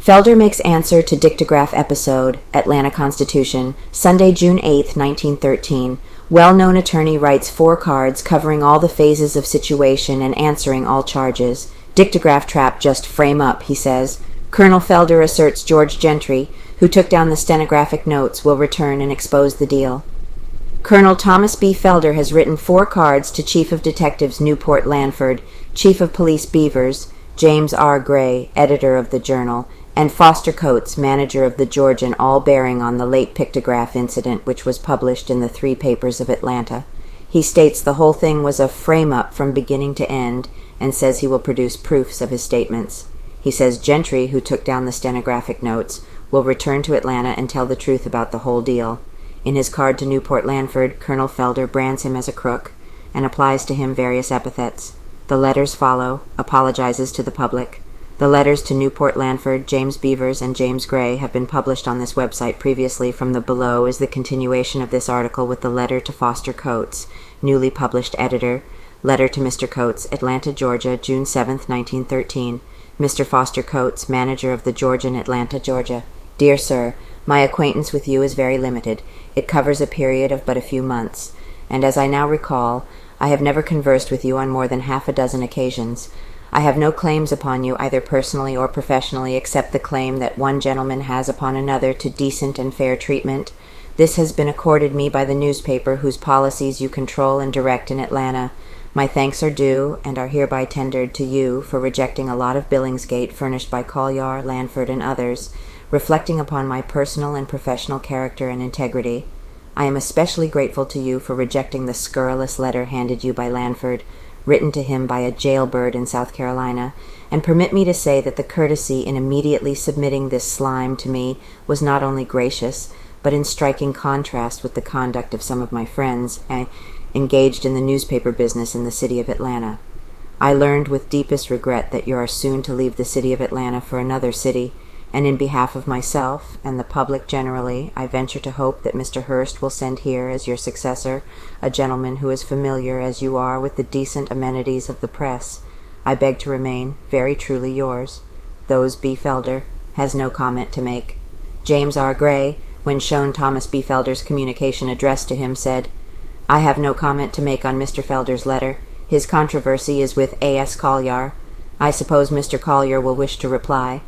Felder makes answer to Dictagraph episode, Atlanta Constitution, Sunday, June 8, 1913. Well-known attorney writes 4 cards covering all the phases of situation and answering all charges. Dictagraph trap just frame up, he says. Colonel Felder asserts George Gentry, who took down the stenographic notes, will return and expose the deal. Colonel Thomas B. Felder has written 4 cards to Chief of Detectives Newport Lanford, Chief of Police Beavers, James R. Gray, editor of the Journal, and Foster Coates, manager of the Georgian, all bearing on the late pictograph incident which was published in the 3 papers of Atlanta. He states the whole thing was a frame-up from beginning to end, and says he will produce proofs of his statements. He says Gentry, who took down the stenographic notes, will return to Atlanta and tell the truth about the whole deal. In his card to Newport Lanford, Colonel Felder brands him as a crook, and applies to him various epithets. The letters follow, apologizes to the public. The letters to Newport Lanford, James Beavers, and James Gray have been published on this website previously. From the below is the continuation of this article with the letter to Foster Coates, newly published editor. Letter to Mr. Coates, Atlanta, Georgia, June 7, 1913. Mr. Foster Coates, manager of the Georgian, Atlanta, Georgia. Dear Sir, my acquaintance with you is very limited. It covers a period of but a few months, and as I now recall, I have never conversed with you on more than half a dozen occasions. I have no claims upon you, either personally or professionally, except the claim that one gentleman has upon another to decent and fair treatment. This has been accorded me by the newspaper whose policies you control and direct in Atlanta. My thanks are due, and are hereby tendered to you for rejecting a lot of Billingsgate furnished by Collier, Lanford, and others, reflecting upon my personal and professional character and integrity. I am especially grateful to you for rejecting the scurrilous letter handed you by Lanford, written to him by a jailbird in South Carolina, and permit me to say that the courtesy in immediately submitting this slime to me was not only gracious, but in striking contrast with the conduct of some of my friends engaged in the newspaper business in the city of Atlanta. I learned with deepest regret that you are soon to leave the city of Atlanta for another city, and in behalf of myself and the public generally, I venture to hope that Mr. Hurst will send here as your successor a gentleman who is familiar as you are with the decent amenities of the press. I beg to remain, very truly yours, Those B. Felder. Has no comment to make. James R. Gray, when shown Thomas B. Felder's communication addressed to him, said, I have no comment to make on Mr. Felder's letter. His controversy is with A.S. Collier. I suppose Mr. Collier will wish to reply.